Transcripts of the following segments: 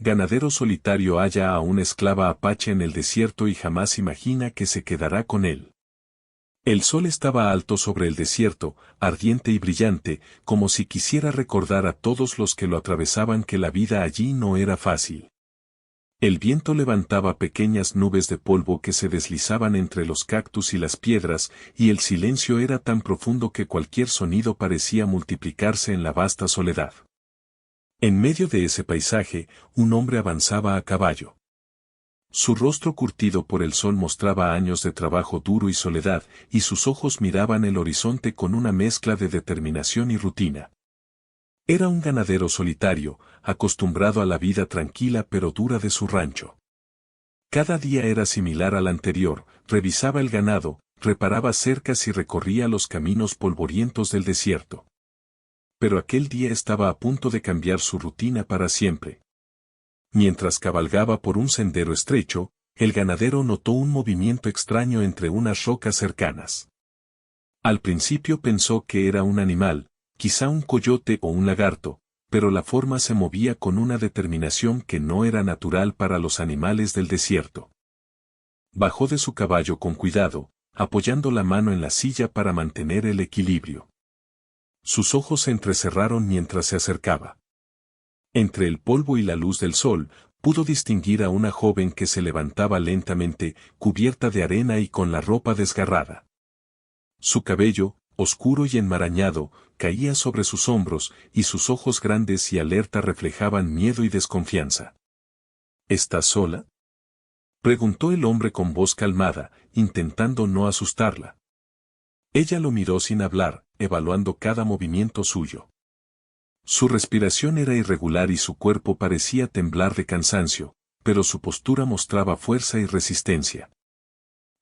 ganadero solitario halla a una esclava apache en el desierto y jamás imagina que se quedará con él. El sol estaba alto sobre el desierto, ardiente y brillante, como si quisiera recordar a todos los que lo atravesaban que la vida allí no era fácil. El viento levantaba pequeñas nubes de polvo que se deslizaban entre los cactus y las piedras, y el silencio era tan profundo que cualquier sonido parecía multiplicarse en la vasta soledad. En medio de ese paisaje, un hombre avanzaba a caballo. Su rostro curtido por el sol mostraba años de trabajo duro y soledad, y sus ojos miraban el horizonte con una mezcla de determinación y rutina. Era un ganadero solitario, acostumbrado a la vida tranquila pero dura de su rancho. Cada día era similar al anterior, revisaba el ganado, reparaba cercas y recorría los caminos polvorientos del desierto. Pero aquel día estaba a punto de cambiar su rutina para siempre. Mientras cabalgaba por un sendero estrecho, el ganadero notó un movimiento extraño entre unas rocas cercanas. Al principio pensó que era un animal, quizá un coyote o un lagarto, pero la forma se movía con una determinación que no era natural para los animales del desierto. Bajó de su caballo con cuidado, apoyando la mano en la silla para mantener el equilibrio. Sus ojos se entrecerraron mientras se acercaba. Entre el polvo y la luz del sol, pudo distinguir a una joven que se levantaba lentamente, cubierta de arena y con la ropa desgarrada. Su cabello, oscuro y enmarañado, caía sobre sus hombros, y sus ojos grandes y alerta reflejaban miedo y desconfianza. ¿Estás sola?, preguntó el hombre con voz calmada, intentando no asustarla. Ella lo miró sin hablar, evaluando cada movimiento suyo. Su respiración era irregular y su cuerpo parecía temblar de cansancio, pero su postura mostraba fuerza y resistencia.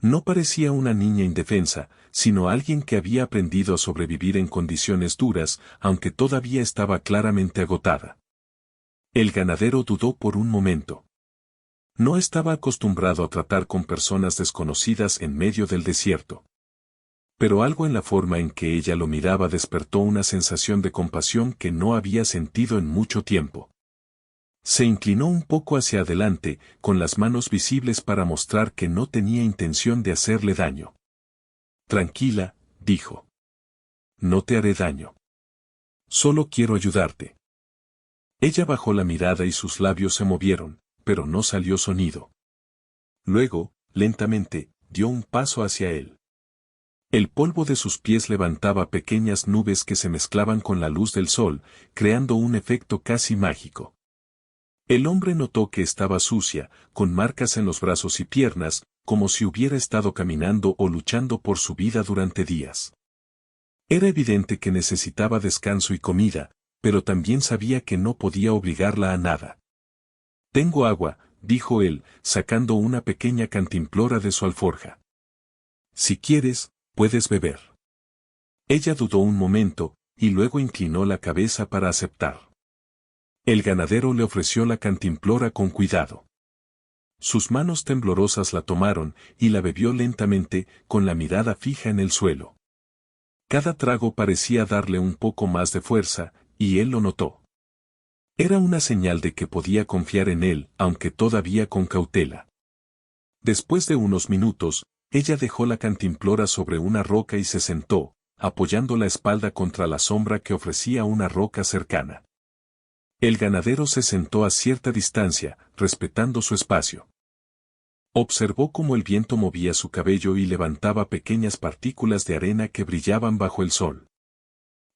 No parecía una niña indefensa, sino alguien que había aprendido a sobrevivir en condiciones duras, aunque todavía estaba claramente agotada. El ganadero dudó por un momento. No estaba acostumbrado a tratar con personas desconocidas en medio del desierto. Pero algo en la forma en que ella lo miraba despertó una sensación de compasión que no había sentido en mucho tiempo. Se inclinó un poco hacia adelante, con las manos visibles para mostrar que no tenía intención de hacerle daño. Tranquila, dijo. No te haré daño. Solo quiero ayudarte. Ella bajó la mirada y sus labios se movieron, pero no salió sonido. Luego, lentamente, dio un paso hacia él. El polvo de sus pies levantaba pequeñas nubes que se mezclaban con la luz del sol, creando un efecto casi mágico. El hombre notó que estaba sucia, con marcas en los brazos y piernas, como si hubiera estado caminando o luchando por su vida durante días. Era evidente que necesitaba descanso y comida, pero también sabía que no podía obligarla a nada. Tengo agua, dijo él, sacando una pequeña cantimplora de su alforja. Si quieres, puedes beber. Ella dudó un momento, y luego inclinó la cabeza para aceptar. El ganadero le ofreció la cantimplora con cuidado. Sus manos temblorosas la tomaron, y la bebió lentamente, con la mirada fija en el suelo. Cada trago parecía darle un poco más de fuerza, y él lo notó. Era una señal de que podía confiar en él, aunque todavía con cautela. Después de unos minutos, ella dejó la cantimplora sobre una roca y se sentó, apoyando la espalda contra la sombra que ofrecía una roca cercana. El ganadero se sentó a cierta distancia, respetando su espacio. Observó cómo el viento movía su cabello y levantaba pequeñas partículas de arena que brillaban bajo el sol.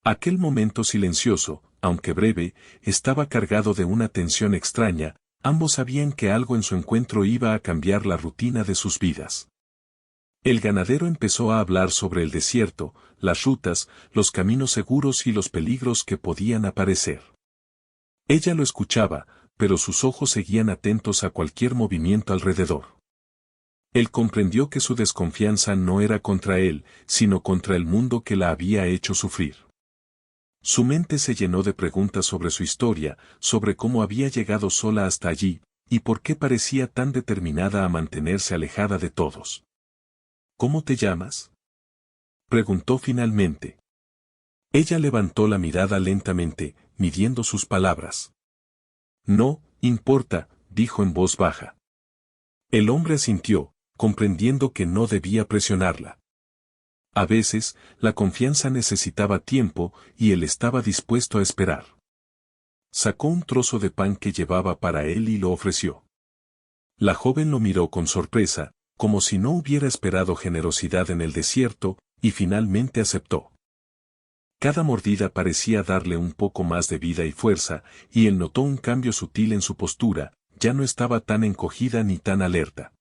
Aquel momento silencioso, aunque breve, estaba cargado de una tensión extraña. Ambos sabían que algo en su encuentro iba a cambiar la rutina de sus vidas. El ganadero empezó a hablar sobre el desierto, las rutas, los caminos seguros y los peligros que podían aparecer. Ella lo escuchaba, pero sus ojos seguían atentos a cualquier movimiento alrededor. Él comprendió que su desconfianza no era contra él, sino contra el mundo que la había hecho sufrir. Su mente se llenó de preguntas sobre su historia, sobre cómo había llegado sola hasta allí, y por qué parecía tan determinada a mantenerse alejada de todos. ¿Cómo te llamas?, preguntó finalmente. Ella levantó la mirada lentamente, midiendo sus palabras. No, importa, dijo en voz baja. El hombre asintió, comprendiendo que no debía presionarla. A veces, la confianza necesitaba tiempo y él estaba dispuesto a esperar. Sacó un trozo de pan que llevaba para él y lo ofreció. La joven lo miró con sorpresa, como si no hubiera esperado generosidad en el desierto, y finalmente aceptó. Cada mordida parecía darle un poco más de vida y fuerza, y él notó un cambio sutil en su postura, ya no estaba tan encogida ni tan alerta.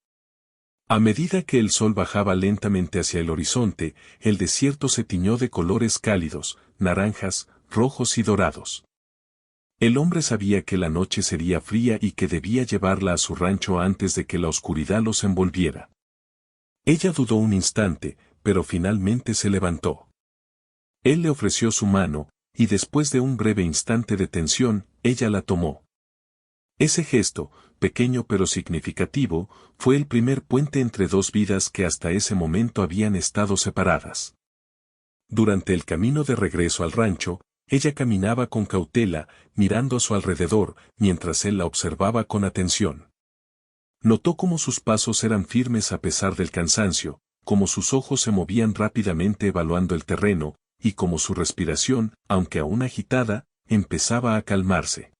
A medida que el sol bajaba lentamente hacia el horizonte, el desierto se tiñó de colores cálidos, naranjas, rojos y dorados. El hombre sabía que la noche sería fría y que debía llevarla a su rancho antes de que la oscuridad los envolviera. Ella dudó un instante, pero finalmente se levantó. Él le ofreció su mano, y después de un breve instante de tensión, ella la tomó. Ese gesto, pequeño pero significativo, fue el primer puente entre dos vidas que hasta ese momento habían estado separadas. Durante el camino de regreso al rancho, ella caminaba con cautela, mirando a su alrededor, mientras él la observaba con atención. Notó cómo sus pasos eran firmes a pesar del cansancio, cómo sus ojos se movían rápidamente evaluando el terreno, y cómo su respiración, aunque aún agitada, empezaba a calmarse.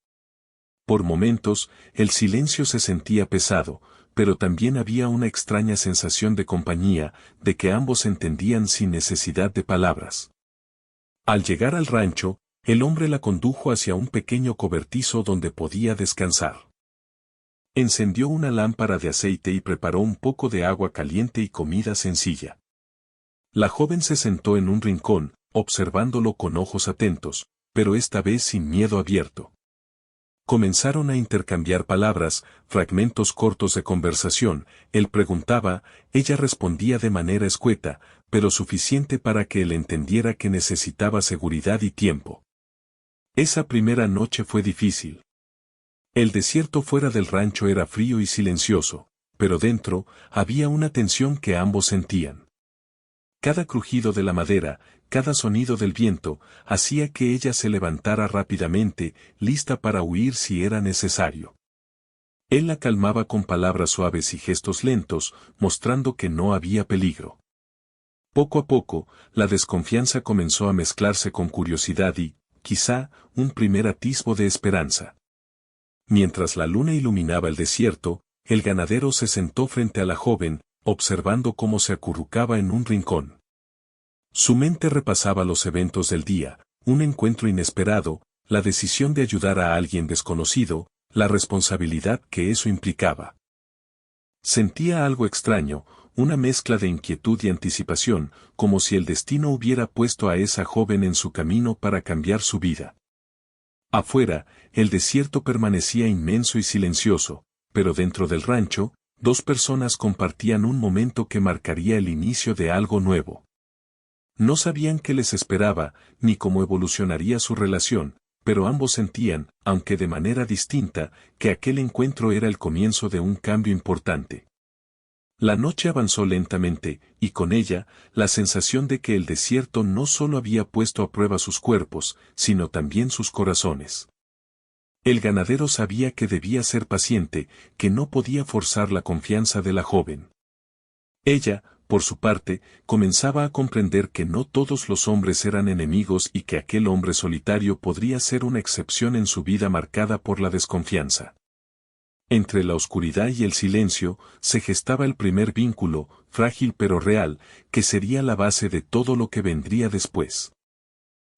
Por momentos, el silencio se sentía pesado, pero también había una extraña sensación de compañía, de que ambos entendían sin necesidad de palabras. Al llegar al rancho, el hombre la condujo hacia un pequeño cobertizo donde podía descansar. Encendió una lámpara de aceite y preparó un poco de agua caliente y comida sencilla. La joven se sentó en un rincón, observándolo con ojos atentos, pero esta vez sin miedo abierto. Comenzaron a intercambiar palabras, fragmentos cortos de conversación, él preguntaba, ella respondía de manera escueta, pero suficiente para que él entendiera que necesitaba seguridad y tiempo. Esa primera noche fue difícil. El desierto fuera del rancho era frío y silencioso, pero dentro había una tensión que ambos sentían. Cada crujido de la madera, cada sonido del viento, hacía que ella se levantara rápidamente, lista para huir si era necesario. Él la calmaba con palabras suaves y gestos lentos, mostrando que no había peligro. Poco a poco, la desconfianza comenzó a mezclarse con curiosidad y, quizá, un primer atisbo de esperanza. Mientras la luna iluminaba el desierto, el ganadero se sentó frente a la joven, observando cómo se acurrucaba en un rincón. Su mente repasaba los eventos del día, un encuentro inesperado, la decisión de ayudar a alguien desconocido, la responsabilidad que eso implicaba. Sentía algo extraño, una mezcla de inquietud y anticipación, como si el destino hubiera puesto a esa joven en su camino para cambiar su vida. Afuera, el desierto permanecía inmenso y silencioso, pero dentro del rancho, dos personas compartían un momento que marcaría el inicio de algo nuevo. No sabían qué les esperaba, ni cómo evolucionaría su relación, pero ambos sentían, aunque de manera distinta, que aquel encuentro era el comienzo de un cambio importante. La noche avanzó lentamente, y con ella, la sensación de que el desierto no solo había puesto a prueba sus cuerpos, sino también sus corazones. El ganadero sabía que debía ser paciente, que no podía forzar la confianza de la joven. Ella, por su parte, comenzaba a comprender que no todos los hombres eran enemigos y que aquel hombre solitario podría ser una excepción en su vida marcada por la desconfianza. Entre la oscuridad y el silencio, se gestaba el primer vínculo, frágil pero real, que sería la base de todo lo que vendría después.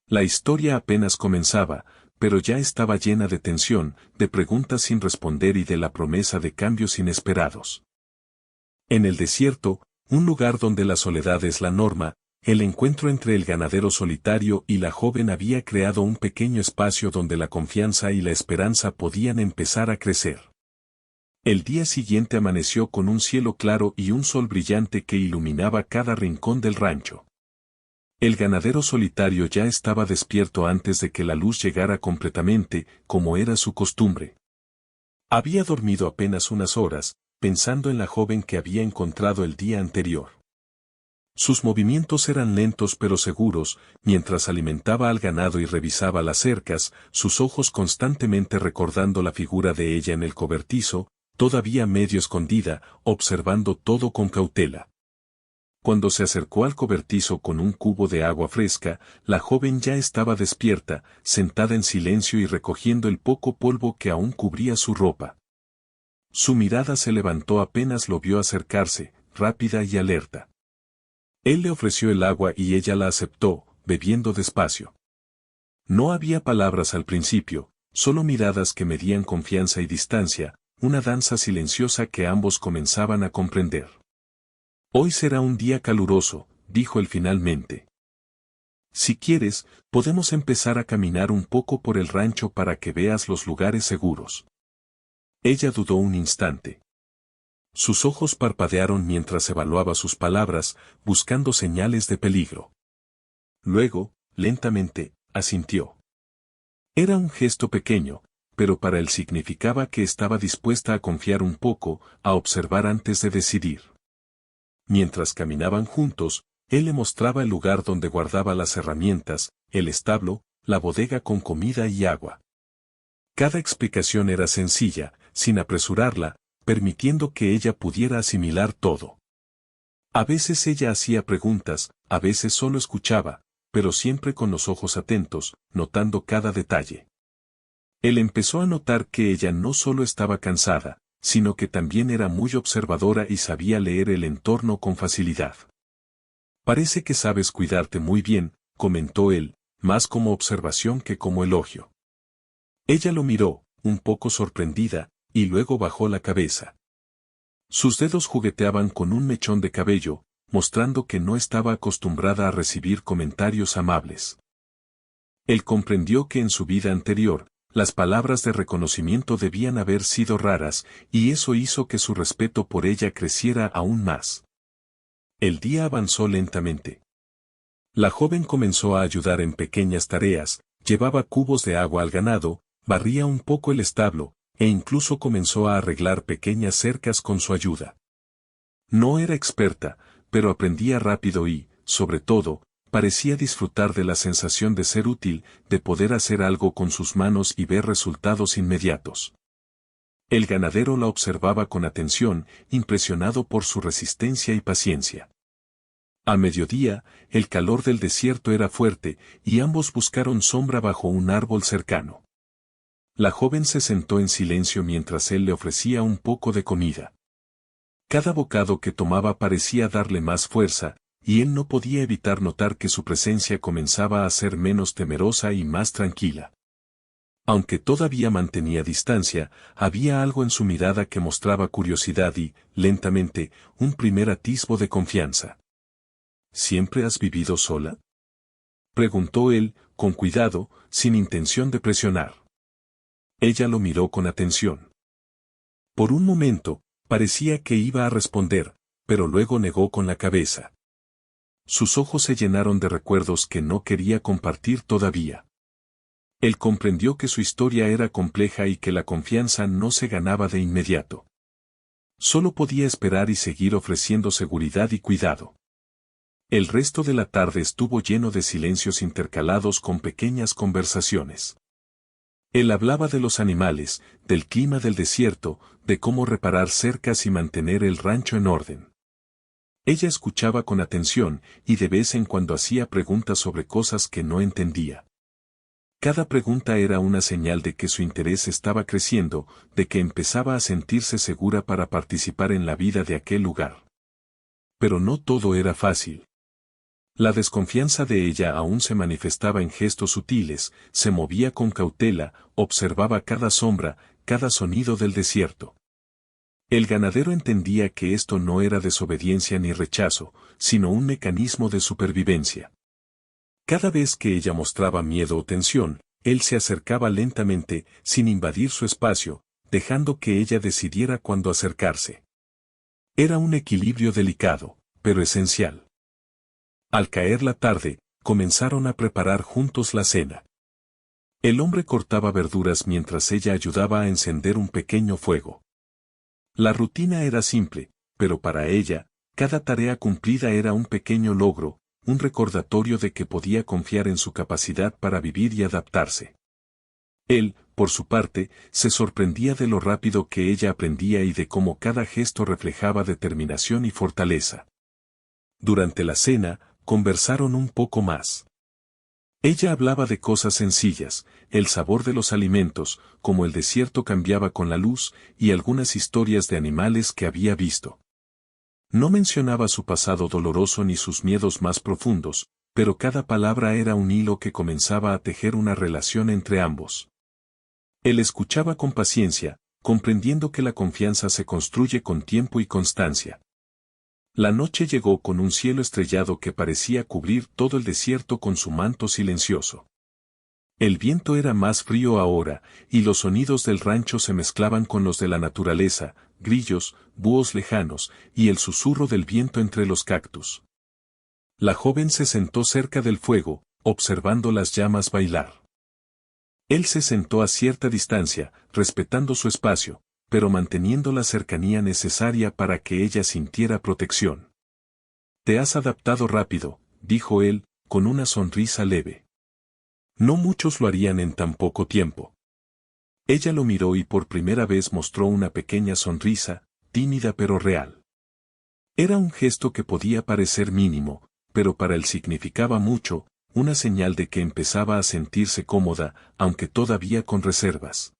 La historia apenas comenzaba, pero ya estaba llena de tensión, de preguntas sin responder y de la promesa de cambios inesperados. En el desierto, un lugar donde la soledad es la norma, el encuentro entre el ganadero solitario y la joven había creado un pequeño espacio donde la confianza y la esperanza podían empezar a crecer. El día siguiente amaneció con un cielo claro y un sol brillante que iluminaba cada rincón del rancho. El ganadero solitario ya estaba despierto antes de que la luz llegara completamente, como era su costumbre. Había dormido apenas unas horas, pensando en la joven que había encontrado el día anterior. Sus movimientos eran lentos pero seguros, mientras alimentaba al ganado y revisaba las cercas, sus ojos constantemente recordando la figura de ella en el cobertizo, todavía medio escondida, observando todo con cautela. Cuando se acercó al cobertizo con un cubo de agua fresca, la joven ya estaba despierta, sentada en silencio y recogiendo el poco polvo que aún cubría su ropa. Su mirada se levantó apenas lo vio acercarse, rápida y alerta. Él le ofreció el agua y ella la aceptó, bebiendo despacio. No había palabras al principio, solo miradas que medían confianza y distancia, una danza silenciosa que ambos comenzaban a comprender. Hoy será un día caluroso, dijo él finalmente. Si quieres, podemos empezar a caminar un poco por el rancho para que veas los lugares seguros. Ella dudó un instante. Sus ojos parpadearon mientras evaluaba sus palabras, buscando señales de peligro. Luego, lentamente, asintió. Era un gesto pequeño, pero para él significaba que estaba dispuesta a confiar un poco, a observar antes de decidir. Mientras caminaban juntos, él le mostraba el lugar donde guardaba las herramientas, el establo, la bodega con comida y agua. Cada explicación era sencilla, sin apresurarla, permitiendo que ella pudiera asimilar todo. A veces ella hacía preguntas, a veces solo escuchaba, pero siempre con los ojos atentos, notando cada detalle. Él empezó a notar que ella no solo estaba cansada, sino que también era muy observadora y sabía leer el entorno con facilidad. Parece que sabes cuidarte muy bien, comentó él, más como observación que como elogio. Ella lo miró, un poco sorprendida, y luego bajó la cabeza. Sus dedos jugueteaban con un mechón de cabello, mostrando que no estaba acostumbrada a recibir comentarios amables. Él comprendió que en su vida anterior, las palabras de reconocimiento debían haber sido raras, y eso hizo que su respeto por ella creciera aún más. El día avanzó lentamente. La joven comenzó a ayudar en pequeñas tareas, llevaba cubos de agua al ganado, barría un poco el establo, e incluso comenzó a arreglar pequeñas cercas con su ayuda. No era experta, pero aprendía rápido y, sobre todo, parecía disfrutar de la sensación de ser útil, de poder hacer algo con sus manos y ver resultados inmediatos. El ganadero la observaba con atención, impresionado por su resistencia y paciencia. A mediodía, el calor del desierto era fuerte, y ambos buscaron sombra bajo un árbol cercano. La joven se sentó en silencio mientras él le ofrecía un poco de comida. Cada bocado que tomaba parecía darle más fuerza, y él no podía evitar notar que su presencia comenzaba a ser menos temerosa y más tranquila. Aunque todavía mantenía distancia, había algo en su mirada que mostraba curiosidad y, lentamente, un primer atisbo de confianza. ¿Siempre has vivido sola?, preguntó él, con cuidado, sin intención de presionar. Ella lo miró con atención. Por un momento, parecía que iba a responder, pero luego negó con la cabeza. Sus ojos se llenaron de recuerdos que no quería compartir todavía. Él comprendió que su historia era compleja y que la confianza no se ganaba de inmediato. Solo podía esperar y seguir ofreciendo seguridad y cuidado. El resto de la tarde estuvo lleno de silencios intercalados con pequeñas conversaciones. Él hablaba de los animales, del clima del desierto, de cómo reparar cercas y mantener el rancho en orden. Ella escuchaba con atención, y de vez en cuando hacía preguntas sobre cosas que no entendía. Cada pregunta era una señal de que su interés estaba creciendo, de que empezaba a sentirse segura para participar en la vida de aquel lugar. Pero no todo era fácil. La desconfianza de ella aún se manifestaba en gestos sutiles, se movía con cautela, observaba cada sombra, cada sonido del desierto. El ganadero entendía que esto no era desobediencia ni rechazo, sino un mecanismo de supervivencia. Cada vez que ella mostraba miedo o tensión, él se acercaba lentamente, sin invadir su espacio, dejando que ella decidiera cuándo acercarse. Era un equilibrio delicado, pero esencial. Al caer la tarde, comenzaron a preparar juntos la cena. El hombre cortaba verduras mientras ella ayudaba a encender un pequeño fuego. La rutina era simple, pero para ella, Cada tarea cumplida era un pequeño logro, un recordatorio de que podía confiar en su capacidad para vivir y adaptarse. Él, por su parte, se sorprendía de lo rápido que ella aprendía y de cómo cada gesto reflejaba determinación y fortaleza. Durante la cena, conversaron un poco más. Ella hablaba de cosas sencillas, el sabor de los alimentos, como el desierto cambiaba con la luz, y algunas historias de animales que había visto. No mencionaba su pasado doloroso ni sus miedos más profundos, pero cada palabra era un hilo que comenzaba a tejer una relación entre ambos. Él escuchaba con paciencia, comprendiendo que la confianza se construye con tiempo y constancia. La noche llegó con un cielo estrellado que parecía cubrir todo el desierto con su manto silencioso. El viento era más frío ahora, y los sonidos del rancho se mezclaban con los de la naturaleza, grillos, búhos lejanos, y el susurro del viento entre los cactus. La joven se sentó cerca del fuego, observando las llamas bailar. Él se sentó a cierta distancia, respetando su espacio, pero manteniendo la cercanía necesaria para que ella sintiera protección. «Te has adaptado rápido», dijo él, con una sonrisa leve. No muchos lo harían en tan poco tiempo. Ella lo miró y por primera vez mostró una pequeña sonrisa, tímida pero real. Era un gesto que podía parecer mínimo, pero para él significaba mucho, una señal de que empezaba a sentirse cómoda, aunque todavía con reservas.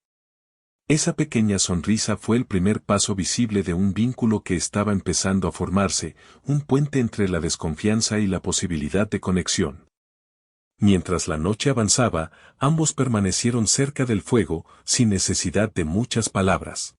Esa pequeña sonrisa fue el primer paso visible de un vínculo que estaba empezando a formarse, un puente entre la desconfianza y la posibilidad de conexión. Mientras la noche avanzaba, ambos permanecieron cerca del fuego, sin necesidad de muchas palabras.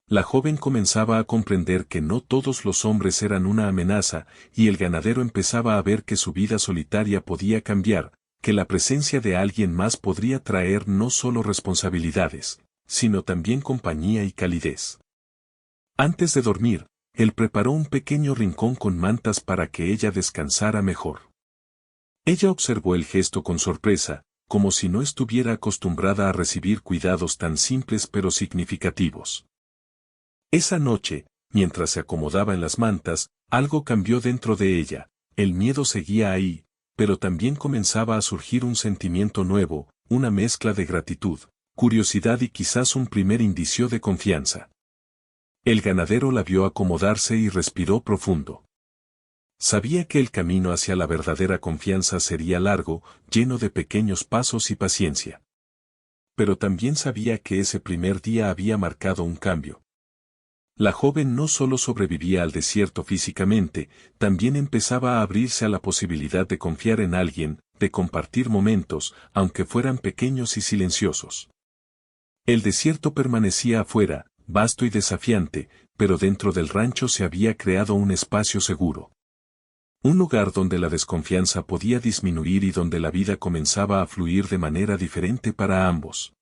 La joven comenzaba a comprender que no todos los hombres eran una amenaza, y el ganadero empezaba a ver que su vida solitaria podía cambiar, que la presencia de alguien más podría traer no solo responsabilidades, sino también compañía y calidez. Antes de dormir, él preparó un pequeño rincón con mantas para que ella descansara mejor. Ella observó el gesto con sorpresa, como si no estuviera acostumbrada a recibir cuidados tan simples pero significativos. Esa noche, mientras se acomodaba en las mantas, algo cambió dentro de ella, el miedo seguía ahí, pero también comenzaba a surgir un sentimiento nuevo, una mezcla de gratitud, curiosidad y quizás un primer indicio de confianza. El ganadero la vio acomodarse y respiró profundo. Sabía que el camino hacia la verdadera confianza sería largo, lleno de pequeños pasos y paciencia. Pero también sabía que ese primer día había marcado un cambio. La joven no solo sobrevivía al desierto físicamente, también empezaba a abrirse a la posibilidad de confiar en alguien, de compartir momentos, aunque fueran pequeños y silenciosos. El desierto permanecía afuera, vasto y desafiante, pero dentro del rancho se había creado un espacio seguro. Un lugar donde la desconfianza podía disminuir y donde la vida comenzaba a fluir de manera diferente para ambos.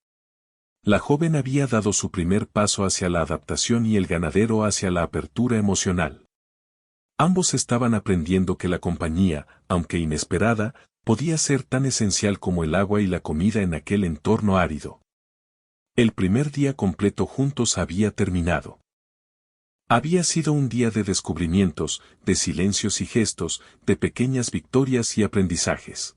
La joven había dado su primer paso hacia la adaptación y el ganadero hacia la apertura emocional. Ambos estaban aprendiendo que la compañía, aunque inesperada, podía ser tan esencial como el agua y la comida en aquel entorno árido. El primer día completo juntos había terminado. Había sido un día de descubrimientos, de silencios y gestos, de pequeñas victorias y aprendizajes.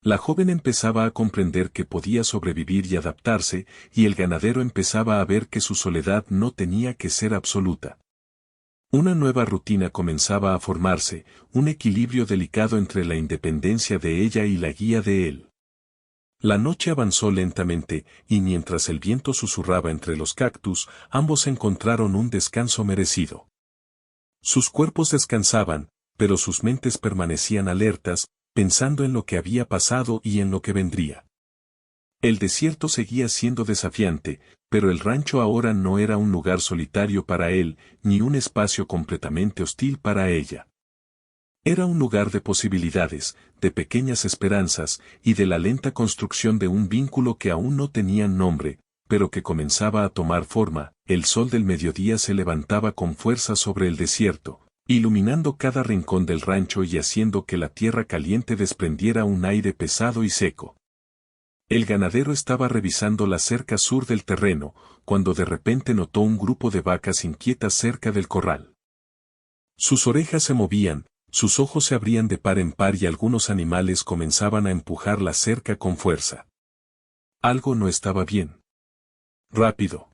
La joven empezaba a comprender que podía sobrevivir y adaptarse, y el ganadero empezaba a ver que su soledad no tenía que ser absoluta. Una nueva rutina comenzaba a formarse, un equilibrio delicado entre la independencia de ella y la guía de él. La noche avanzó lentamente, y mientras el viento susurraba entre los cactus, ambos encontraron un descanso merecido. Sus cuerpos descansaban, pero sus mentes permanecían alertas, pensando en lo que había pasado y en lo que vendría. El desierto seguía siendo desafiante, pero el rancho ahora no era un lugar solitario para él, ni un espacio completamente hostil para ella. Era un lugar de posibilidades, de pequeñas esperanzas, y de la lenta construcción de un vínculo que aún no tenía nombre, pero que comenzaba a tomar forma. El sol del mediodía se levantaba con fuerza sobre el desierto, iluminando cada rincón del rancho y haciendo que la tierra caliente desprendiera un aire pesado y seco. El ganadero estaba revisando la cerca sur del terreno, cuando de repente notó un grupo de vacas inquietas cerca del corral. Sus orejas se movían, sus ojos se abrían de par en par y algunos animales comenzaban a empujar la cerca con fuerza. Algo no estaba bien. ¡Rápido!,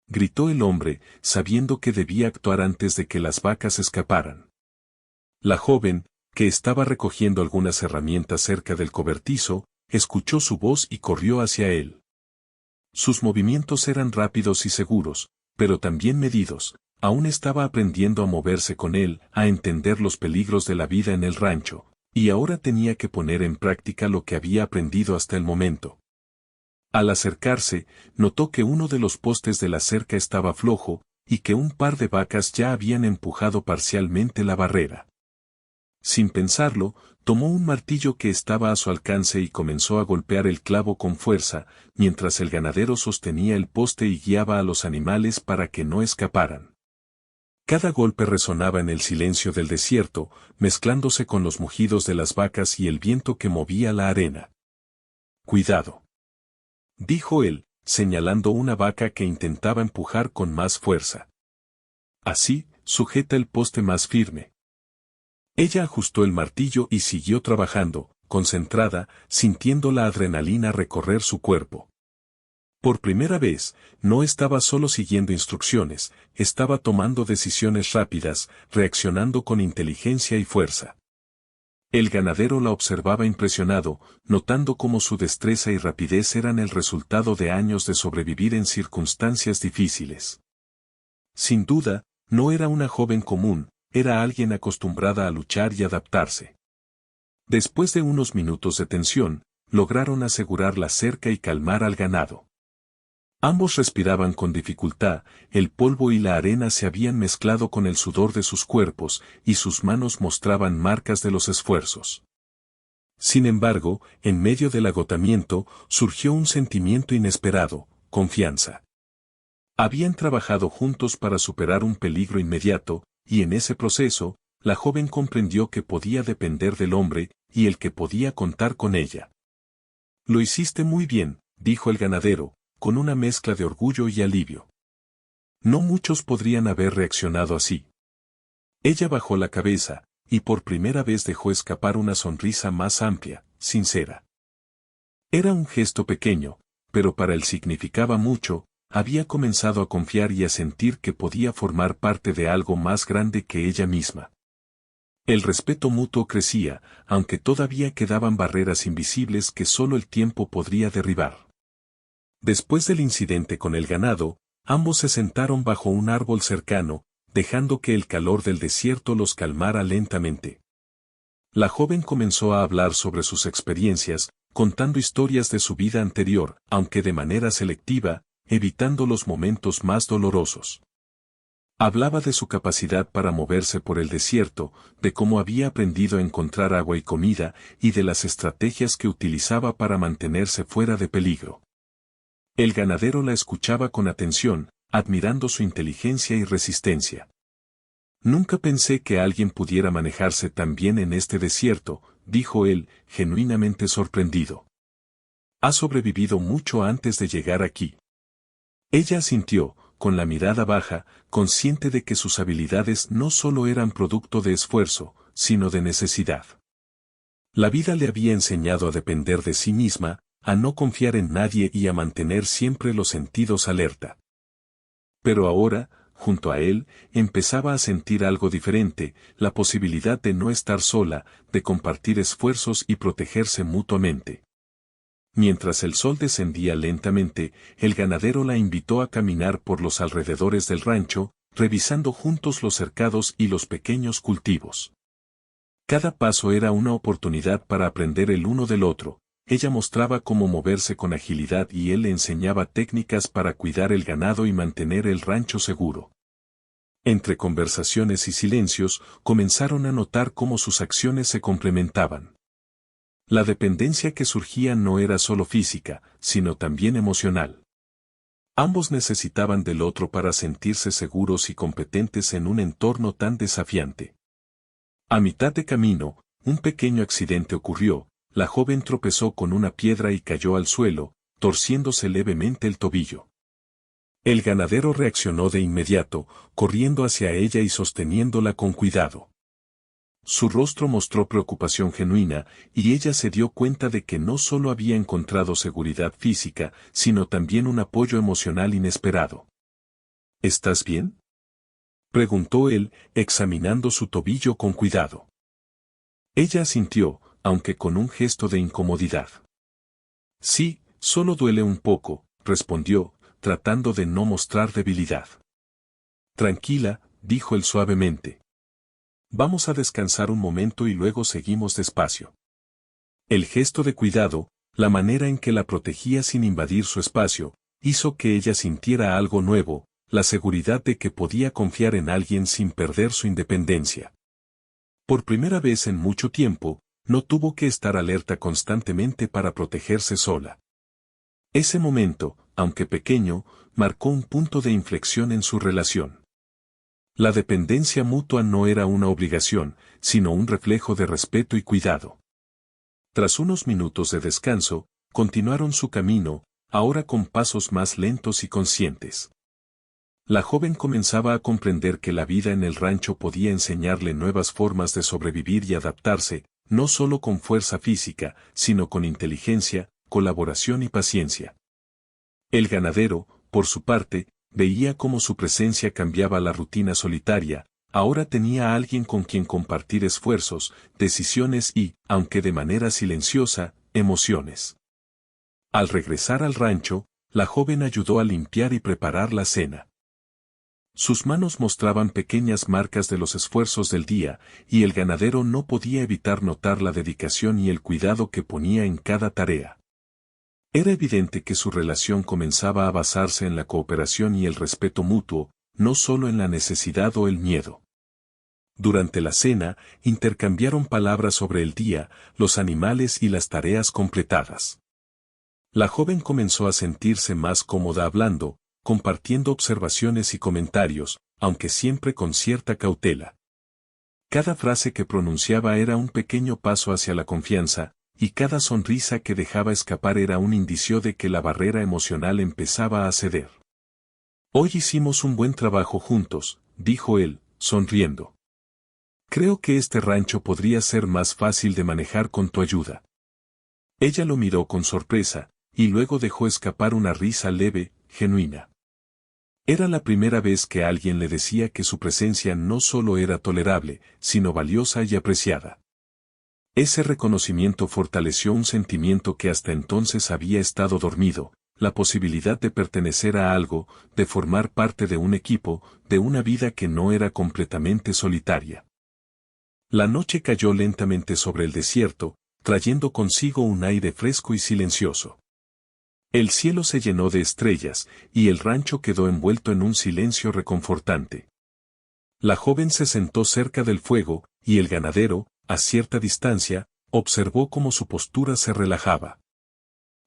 gritó el hombre, sabiendo que debía actuar antes de que las vacas escaparan. La joven, que estaba recogiendo algunas herramientas cerca del cobertizo, escuchó su voz y corrió hacia él. Sus movimientos eran rápidos y seguros, pero también medidos. Aún estaba aprendiendo a moverse con él, a entender los peligros de la vida en el rancho, y ahora tenía que poner en práctica lo que había aprendido hasta el momento. Al acercarse, notó que uno de los postes de la cerca estaba flojo, y que un par de vacas ya habían empujado parcialmente la barrera. Sin pensarlo, tomó un martillo que estaba a su alcance y comenzó a golpear el clavo con fuerza, mientras el ganadero sostenía el poste y guiaba a los animales para que no escaparan. Cada golpe resonaba en el silencio del desierto, mezclándose con los mugidos de las vacas y el viento que movía la arena. «Cuidado», dijo él, señalando una vaca que intentaba empujar con más fuerza. «Así, sujeta el poste más firme». Ella ajustó el martillo y siguió trabajando, concentrada, sintiendo la adrenalina recorrer su cuerpo. Por primera vez, no estaba solo siguiendo instrucciones, estaba tomando decisiones rápidas, reaccionando con inteligencia y fuerza. El ganadero la observaba impresionado, notando cómo su destreza y rapidez eran el resultado de años de sobrevivir en circunstancias difíciles. Sin duda, no era una joven común, era alguien acostumbrada a luchar y adaptarse. Después de unos minutos de tensión, lograron asegurar la cerca y calmar al ganado. Ambos respiraban con dificultad, el polvo y la arena se habían mezclado con el sudor de sus cuerpos, y sus manos mostraban marcas de los esfuerzos. Sin embargo, en medio del agotamiento, surgió un sentimiento inesperado, confianza. Habían trabajado juntos para superar un peligro inmediato, y en ese proceso, la joven comprendió que podía depender del hombre, y el que podía contar con ella. «Lo hiciste muy bien», dijo el ganadero, con una mezcla de orgullo y alivio. No muchos podrían haber reaccionado así. Ella bajó la cabeza, y por primera vez dejó escapar una sonrisa más amplia, sincera. Era un gesto pequeño, pero para él significaba mucho. Había comenzado a confiar y a sentir que podía formar parte de algo más grande que ella misma. El respeto mutuo crecía, aunque todavía quedaban barreras invisibles que solo el tiempo podría derribar. Después del incidente con el ganado, ambos se sentaron bajo un árbol cercano, dejando que el calor del desierto los calmara lentamente. La joven comenzó a hablar sobre sus experiencias, contando historias de su vida anterior, aunque de manera selectiva, evitando los momentos más dolorosos. Hablaba de su capacidad para moverse por el desierto, de cómo había aprendido a encontrar agua y comida, y de las estrategias que utilizaba para mantenerse fuera de peligro. El ganadero la escuchaba con atención, admirando su inteligencia y resistencia. «Nunca pensé que alguien pudiera manejarse tan bien en este desierto», dijo él, genuinamente sorprendido. «Ha sobrevivido mucho antes de llegar aquí». Ella asintió, con la mirada baja, consciente de que sus habilidades no solo eran producto de esfuerzo, sino de necesidad. La vida le había enseñado a depender de sí misma, a no confiar en nadie y a mantener siempre los sentidos alerta. Pero ahora, junto a él, empezaba a sentir algo diferente, la posibilidad de no estar sola, de compartir esfuerzos y protegerse mutuamente. Mientras el sol descendía lentamente, el ganadero la invitó a caminar por los alrededores del rancho, revisando juntos los cercados y los pequeños cultivos. Cada paso era una oportunidad para aprender el uno del otro. Ella mostraba cómo moverse con agilidad y él le enseñaba técnicas para cuidar el ganado y mantener el rancho seguro. Entre conversaciones y silencios, comenzaron a notar cómo sus acciones se complementaban. La dependencia que surgía no era solo física, sino también emocional. Ambos necesitaban del otro para sentirse seguros y competentes en un entorno tan desafiante. A mitad de camino, un pequeño accidente ocurrió. La joven tropezó con una piedra y cayó al suelo, torciéndose levemente el tobillo. El ganadero reaccionó de inmediato, corriendo hacia ella y sosteniéndola con cuidado. Su rostro mostró preocupación genuina, y ella se dio cuenta de que no solo había encontrado seguridad física, sino también un apoyo emocional inesperado. ¿Estás bien?, preguntó él, examinando su tobillo con cuidado. Ella asintió, aunque con un gesto de incomodidad. Sí, solo duele un poco, respondió, tratando de no mostrar debilidad. Tranquila, dijo él suavemente. Vamos a descansar un momento y luego seguimos despacio. El gesto de cuidado, la manera en que la protegía sin invadir su espacio, hizo que ella sintiera algo nuevo, la seguridad de que podía confiar en alguien sin perder su independencia. Por primera vez en mucho tiempo, no tuvo que estar alerta constantemente para protegerse sola. Ese momento, aunque pequeño, marcó un punto de inflexión en su relación. La dependencia mutua no era una obligación, sino un reflejo de respeto y cuidado. Tras unos minutos de descanso, continuaron su camino, ahora con pasos más lentos y conscientes. La joven comenzaba a comprender que la vida en el rancho podía enseñarle nuevas formas de sobrevivir y adaptarse, no solo con fuerza física, sino con inteligencia, colaboración y paciencia. El ganadero, por su parte, veía cómo su presencia cambiaba la rutina solitaria, ahora tenía a alguien con quien compartir esfuerzos, decisiones y, aunque de manera silenciosa, emociones. Al regresar al rancho, la joven ayudó a limpiar y preparar la cena. Sus manos mostraban pequeñas marcas de los esfuerzos del día, y el ganadero no podía evitar notar la dedicación y el cuidado que ponía en cada tarea. Era evidente que su relación comenzaba a basarse en la cooperación y el respeto mutuo, no solo en la necesidad o el miedo. Durante la cena, intercambiaron palabras sobre el día, los animales y las tareas completadas. La joven comenzó a sentirse más cómoda hablando, compartiendo observaciones y comentarios, aunque siempre con cierta cautela. Cada frase que pronunciaba era un pequeño paso hacia la confianza, y cada sonrisa que dejaba escapar era un indicio de que la barrera emocional empezaba a ceder. Hoy hicimos un buen trabajo juntos, dijo él, sonriendo. Creo que este rancho podría ser más fácil de manejar con tu ayuda. Ella lo miró con sorpresa, y luego dejó escapar una risa leve, genuina. Era la primera vez que alguien le decía que su presencia no solo era tolerable, sino valiosa y apreciada. Ese reconocimiento fortaleció un sentimiento que hasta entonces había estado dormido, la posibilidad de pertenecer a algo, de formar parte de un equipo, de una vida que no era completamente solitaria. La noche cayó lentamente sobre el desierto, trayendo consigo un aire fresco y silencioso. El cielo se llenó de estrellas, y el rancho quedó envuelto en un silencio reconfortante. La joven se sentó cerca del fuego, y el ganadero, a cierta distancia, observó cómo su postura se relajaba.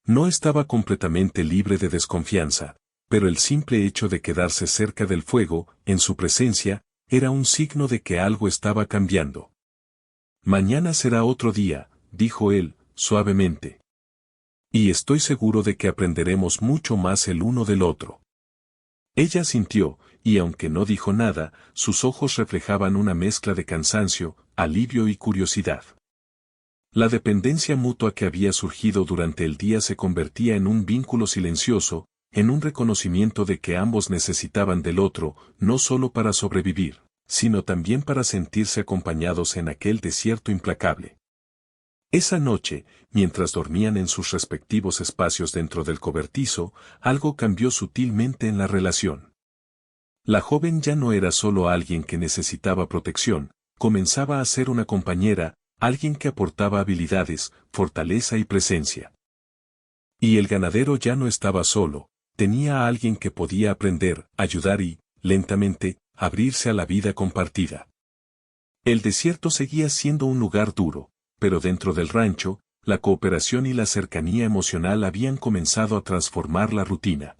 No estaba completamente libre de desconfianza, pero el simple hecho de quedarse cerca del fuego, en su presencia, era un signo de que algo estaba cambiando. Mañana será otro día, dijo él, suavemente. Y estoy seguro de que aprenderemos mucho más el uno del otro. Ella sintió, y aunque no dijo nada, sus ojos reflejaban una mezcla de cansancio, alivio y curiosidad. La dependencia mutua que había surgido durante el día se convertía en un vínculo silencioso, en un reconocimiento de que ambos necesitaban del otro, no solo para sobrevivir, sino también para sentirse acompañados en aquel desierto implacable. Esa noche, mientras dormían en sus respectivos espacios dentro del cobertizo, algo cambió sutilmente en la relación. La joven ya no era solo alguien que necesitaba protección, comenzaba a ser una compañera, alguien que aportaba habilidades, fortaleza y presencia. Y el ganadero ya no estaba solo, tenía a alguien que podía aprender, ayudar y, lentamente, abrirse a la vida compartida. El desierto seguía siendo un lugar duro, pero dentro del rancho, la cooperación y la cercanía emocional habían comenzado a transformar la rutina.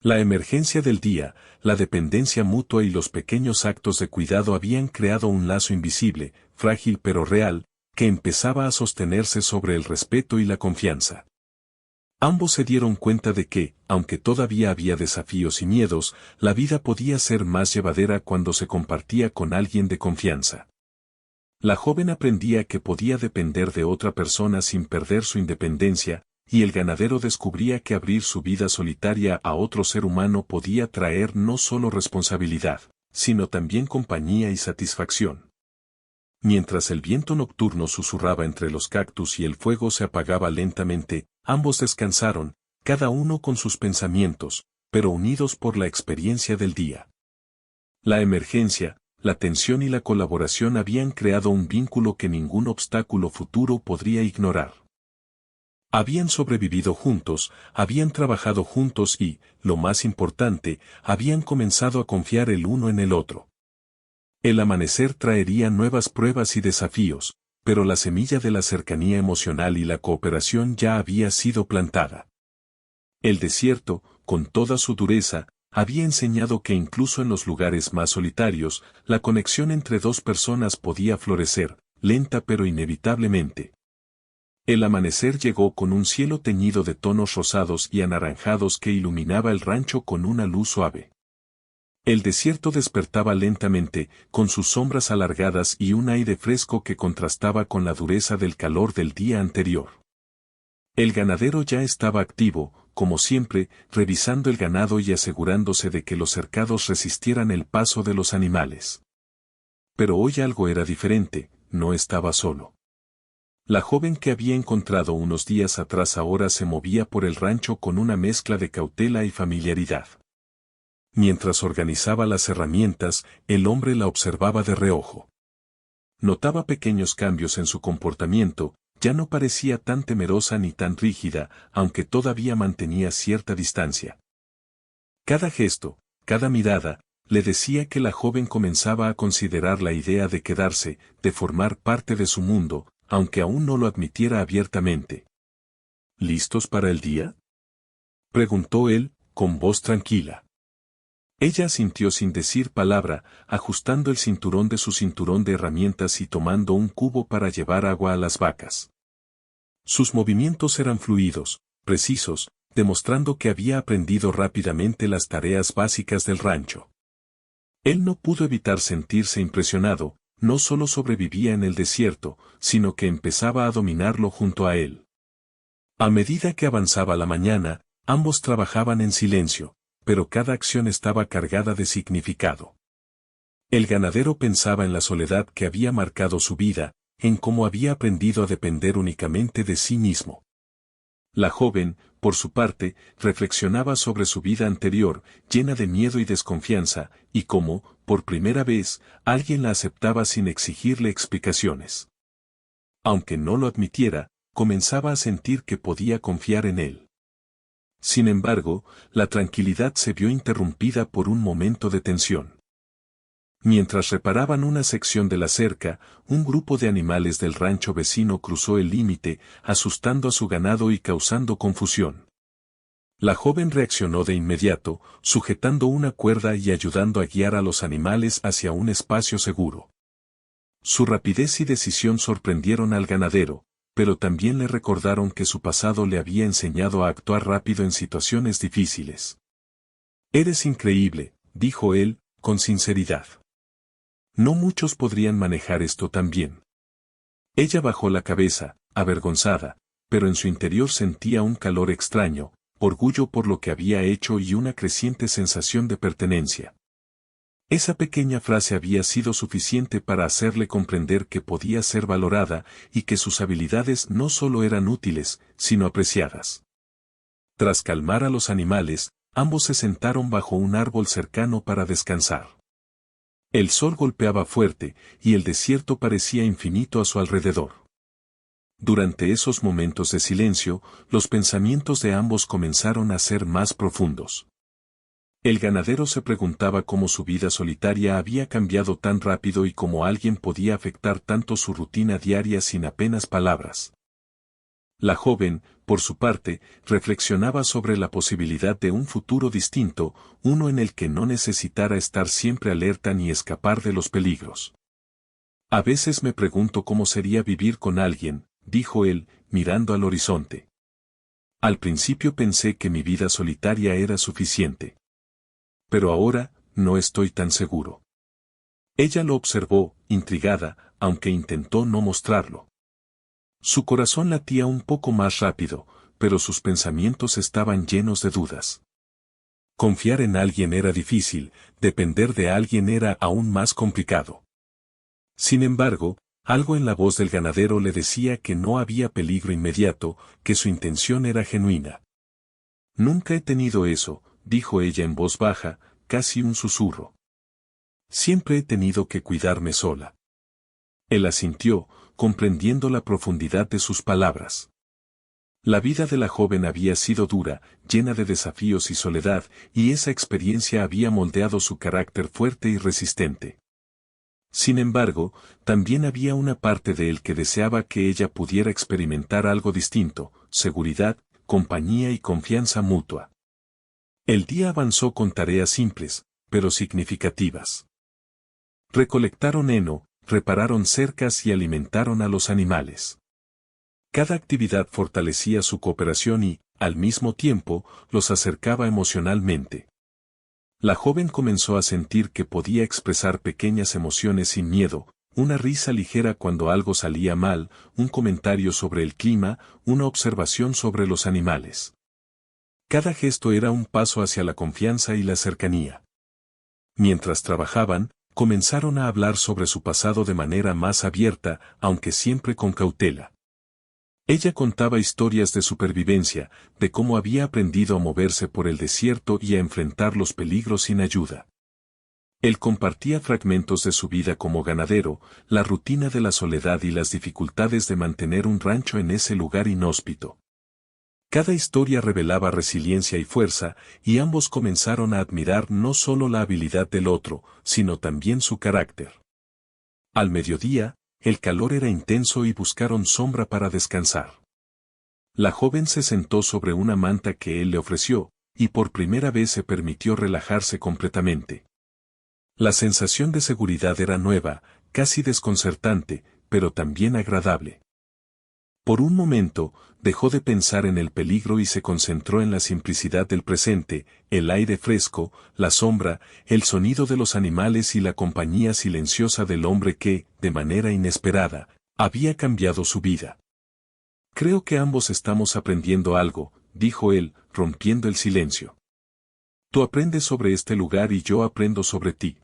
La emergencia del día, la dependencia mutua y los pequeños actos de cuidado habían creado un lazo invisible, frágil pero real, que empezaba a sostenerse sobre el respeto y la confianza. Ambos se dieron cuenta de que, aunque todavía había desafíos y miedos, la vida podía ser más llevadera cuando se compartía con alguien de confianza. La joven aprendía que podía depender de otra persona sin perder su independencia, y el ganadero descubría que abrir su vida solitaria a otro ser humano podía traer no solo responsabilidad, sino también compañía y satisfacción. Mientras el viento nocturno susurraba entre los cactus y el fuego se apagaba lentamente, ambos descansaron, cada uno con sus pensamientos, pero unidos por la experiencia del día. La emergencia, la tensión y la colaboración habían creado un vínculo que ningún obstáculo futuro podría ignorar. Habían sobrevivido juntos, habían trabajado juntos y, lo más importante, habían comenzado a confiar el uno en el otro. El amanecer traería nuevas pruebas y desafíos, pero la semilla de la cercanía emocional y la cooperación ya había sido plantada. El desierto, con toda su dureza, había enseñado que incluso en los lugares más solitarios, la conexión entre dos personas podía florecer, lenta pero inevitablemente. El amanecer llegó con un cielo teñido de tonos rosados y anaranjados que iluminaba el rancho con una luz suave. El desierto despertaba lentamente, con sus sombras alargadas y un aire fresco que contrastaba con la dureza del calor del día anterior. El ganadero ya estaba activo, como siempre, revisando el ganado y asegurándose de que los cercados resistieran el paso de los animales. Pero hoy algo era diferente, no estaba solo. La joven que había encontrado unos días atrás ahora se movía por el rancho con una mezcla de cautela y familiaridad. Mientras organizaba las herramientas, el hombre la observaba de reojo. Notaba pequeños cambios en su comportamiento, ya no parecía tan temerosa ni tan rígida, aunque todavía mantenía cierta distancia. Cada gesto, cada mirada, le decía que la joven comenzaba a considerar la idea de quedarse, de formar parte de su mundo, aunque aún no lo admitiera abiertamente. ¿Listos para el día?, preguntó él, con voz tranquila. Ella asintió sin decir palabra, ajustando el cinturón de su cinturón de herramientas y tomando un cubo para llevar agua a las vacas. Sus movimientos eran fluidos, precisos, demostrando que había aprendido rápidamente las tareas básicas del rancho. Él no pudo evitar sentirse impresionado, no solo sobrevivía en el desierto, sino que empezaba a dominarlo junto a él. A medida que avanzaba la mañana, ambos trabajaban en silencio, pero cada acción estaba cargada de significado. El ganadero pensaba en la soledad que había marcado su vida, en cómo había aprendido a depender únicamente de sí mismo. La joven, por su parte, reflexionaba sobre su vida anterior, llena de miedo y desconfianza, y cómo, por primera vez, alguien la aceptaba sin exigirle explicaciones. Aunque no lo admitiera, comenzaba a sentir que podía confiar en él. Sin embargo, la tranquilidad se vio interrumpida por un momento de tensión. Mientras reparaban una sección de la cerca, un grupo de animales del rancho vecino cruzó el límite, asustando a su ganado y causando confusión. La joven reaccionó de inmediato, sujetando una cuerda y ayudando a guiar a los animales hacia un espacio seguro. Su rapidez y decisión sorprendieron al ganadero, pero también le recordaron que su pasado le había enseñado a actuar rápido en situaciones difíciles. «Eres increíble», dijo él, con sinceridad. «No muchos podrían manejar esto tan bien». Ella bajó la cabeza, avergonzada, pero en su interior sentía un calor extraño, orgullo por lo que había hecho y una creciente sensación de pertenencia. Esa pequeña frase había sido suficiente para hacerle comprender que podía ser valorada y que sus habilidades no solo eran útiles, sino apreciadas. Tras calmar a los animales, ambos se sentaron bajo un árbol cercano para descansar. El sol golpeaba fuerte, y el desierto parecía infinito a su alrededor. Durante esos momentos de silencio, los pensamientos de ambos comenzaron a ser más profundos. El ganadero se preguntaba cómo su vida solitaria había cambiado tan rápido y cómo alguien podía afectar tanto su rutina diaria sin apenas palabras. La joven, por su parte, reflexionaba sobre la posibilidad de un futuro distinto, uno en el que no necesitara estar siempre alerta ni escapar de los peligros. «A veces me pregunto cómo sería vivir con alguien», dijo él, mirando al horizonte. Al principio pensé que mi vida solitaria era suficiente. Pero ahora, no estoy tan seguro. Ella lo observó, intrigada, aunque intentó no mostrarlo. Su corazón latía un poco más rápido, pero sus pensamientos estaban llenos de dudas. Confiar en alguien era difícil, depender de alguien era aún más complicado. Sin embargo, algo en la voz del ganadero le decía que no había peligro inmediato, que su intención era genuina. Nunca he tenido eso, dijo ella en voz baja, casi un susurro. Siempre he tenido que cuidarme sola. Él asintió, comprendiendo la profundidad de sus palabras. La vida de la joven había sido dura, llena de desafíos y soledad, y esa experiencia había moldeado su carácter fuerte y resistente. Sin embargo, también había una parte de él que deseaba que ella pudiera experimentar algo distinto: seguridad, compañía y confianza mutua. El día avanzó con tareas simples, pero significativas. Recolectaron heno, repararon cercas y alimentaron a los animales. Cada actividad fortalecía su cooperación y, al mismo tiempo, los acercaba emocionalmente. La joven comenzó a sentir que podía expresar pequeñas emociones sin miedo, una risa ligera cuando algo salía mal, un comentario sobre el clima, una observación sobre los animales. Cada gesto era un paso hacia la confianza y la cercanía. Mientras trabajaban, comenzaron a hablar sobre su pasado de manera más abierta, aunque siempre con cautela. Ella contaba historias de supervivencia, de cómo había aprendido a moverse por el desierto y a enfrentar los peligros sin ayuda. Él compartía fragmentos de su vida como ganadero, la rutina de la soledad y las dificultades de mantener un rancho en ese lugar inhóspito. Cada historia revelaba resiliencia y fuerza, y ambos comenzaron a admirar no solo la habilidad del otro, sino también su carácter. Al mediodía, el calor era intenso y buscaron sombra para descansar. La joven se sentó sobre una manta que él le ofreció, y por primera vez se permitió relajarse completamente. La sensación de seguridad era nueva, casi desconcertante, pero también agradable. Por un momento, dejó de pensar en el peligro y se concentró en la simplicidad del presente: el aire fresco, la sombra, el sonido de los animales y la compañía silenciosa del hombre que, de manera inesperada, había cambiado su vida. Creo que ambos estamos aprendiendo algo, dijo él, rompiendo el silencio. Tú aprendes sobre este lugar y yo aprendo sobre ti.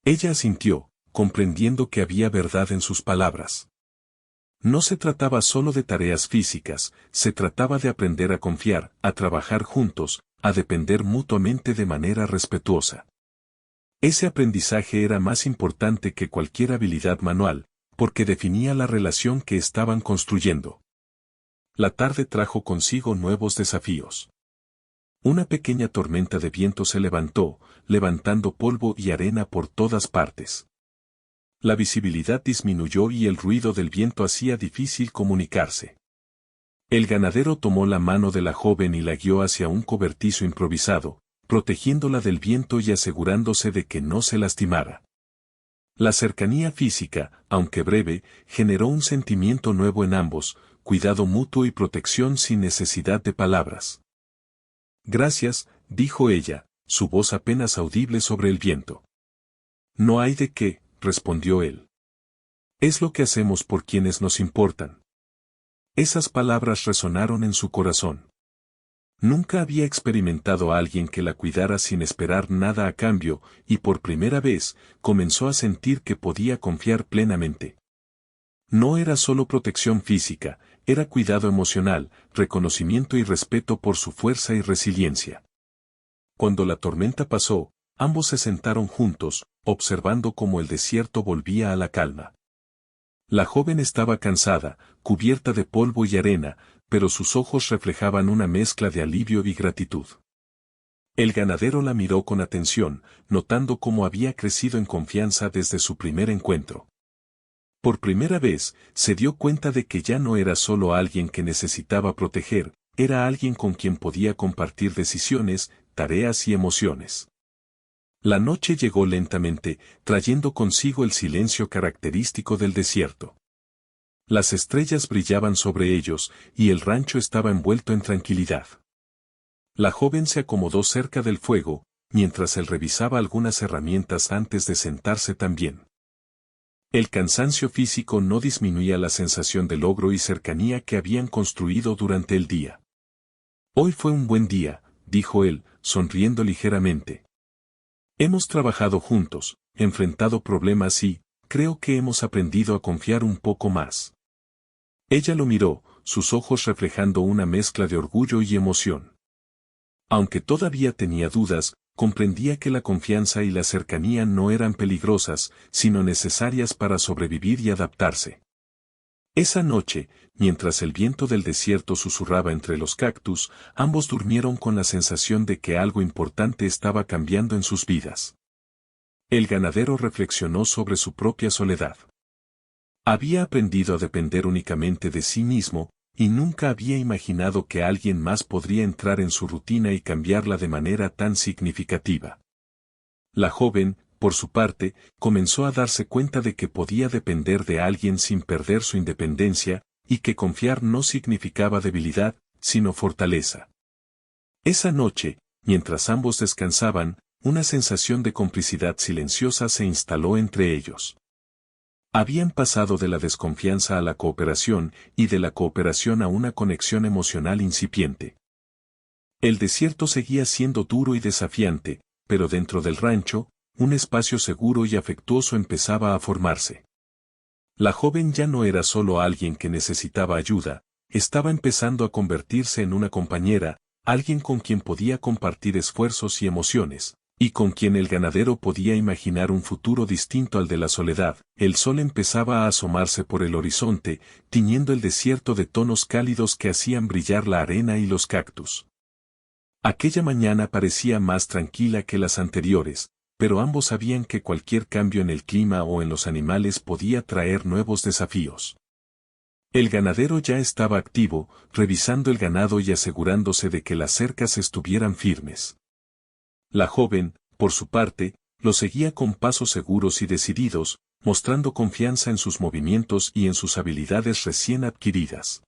Ella asintió, comprendiendo que había verdad en sus palabras. No se trataba solo de tareas físicas, se trataba de aprender a confiar, a trabajar juntos, a depender mutuamente de manera respetuosa. Ese aprendizaje era más importante que cualquier habilidad manual, porque definía la relación que estaban construyendo. La tarde trajo consigo nuevos desafíos. Una pequeña tormenta de viento se levantó, levantando polvo y arena por todas partes. La visibilidad disminuyó y el ruido del viento hacía difícil comunicarse. El ganadero tomó la mano de la joven y la guió hacia un cobertizo improvisado, protegiéndola del viento y asegurándose de que no se lastimara. La cercanía física, aunque breve, generó un sentimiento nuevo en ambos: cuidado mutuo y protección sin necesidad de palabras. Gracias, dijo ella, su voz apenas audible sobre el viento. No hay de qué, respondió él. Es lo que hacemos por quienes nos importan. Esas palabras resonaron en su corazón. Nunca había experimentado a alguien que la cuidara sin esperar nada a cambio, y por primera vez, comenzó a sentir que podía confiar plenamente. No era solo protección física, era cuidado emocional, reconocimiento y respeto por su fuerza y resiliencia. Cuando la tormenta pasó, ambos se sentaron juntos, observando cómo el desierto volvía a la calma. La joven estaba cansada, cubierta de polvo y arena, pero sus ojos reflejaban una mezcla de alivio y gratitud. El ganadero la miró con atención, notando cómo había crecido en confianza desde su primer encuentro. Por primera vez, se dio cuenta de que ya no era solo alguien que necesitaba proteger, era alguien con quien podía compartir decisiones, tareas y emociones. La noche llegó lentamente, trayendo consigo el silencio característico del desierto. Las estrellas brillaban sobre ellos, y el rancho estaba envuelto en tranquilidad. La joven se acomodó cerca del fuego, mientras él revisaba algunas herramientas antes de sentarse también. El cansancio físico no disminuía la sensación de logro y cercanía que habían construido durante el día. Hoy fue un buen día, dijo él, sonriendo ligeramente. Hemos trabajado juntos, enfrentado problemas y, creo que hemos aprendido a confiar un poco más. Ella lo miró, sus ojos reflejando una mezcla de orgullo y emoción. Aunque todavía tenía dudas, comprendía que la confianza y la cercanía no eran peligrosas, sino necesarias para sobrevivir y adaptarse. Esa noche, mientras el viento del desierto susurraba entre los cactus, ambos durmieron con la sensación de que algo importante estaba cambiando en sus vidas. El ganadero reflexionó sobre su propia soledad. Había aprendido a depender únicamente de sí mismo, y nunca había imaginado que alguien más podría entrar en su rutina y cambiarla de manera tan significativa. La joven, por su parte, comenzó a darse cuenta de que podía depender de alguien sin perder su independencia, y que confiar no significaba debilidad, sino fortaleza. Esa noche, mientras ambos descansaban, una sensación de complicidad silenciosa se instaló entre ellos. Habían pasado de la desconfianza a la cooperación, y de la cooperación a una conexión emocional incipiente. El desierto seguía siendo duro y desafiante, pero dentro del rancho, un espacio seguro y afectuoso empezaba a formarse. La joven ya no era solo alguien que necesitaba ayuda, estaba empezando a convertirse en una compañera, alguien con quien podía compartir esfuerzos y emociones, y con quien el ganadero podía imaginar un futuro distinto al de la soledad. El sol empezaba a asomarse por el horizonte, tiñendo el desierto de tonos cálidos que hacían brillar la arena y los cactus. Aquella mañana parecía más tranquila que las anteriores, pero ambos sabían que cualquier cambio en el clima o en los animales podía traer nuevos desafíos. El ganadero ya estaba activo, revisando el ganado y asegurándose de que las cercas estuvieran firmes. La joven, por su parte, lo seguía con pasos seguros y decididos, mostrando confianza en sus movimientos y en sus habilidades recién adquiridas.